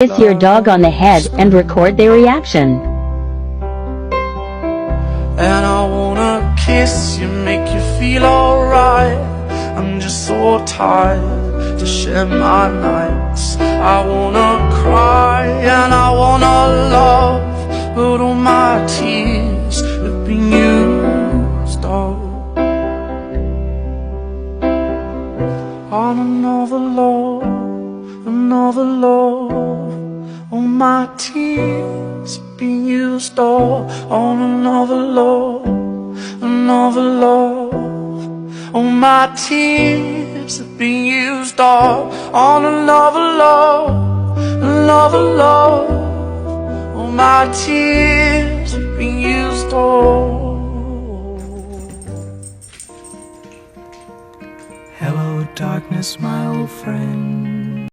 Kiss your dog on the head and record their reaction. And I wanna kiss you, make you feel alright. I'm just so tired to share my nights. I wanna cry and I wanna love, but all my tears have been used up on another love, another love. All my tears have been used up on another love, another love. All my tears have been used up on another love, another love. All my tears have been used up. Hello darkness, my old friend.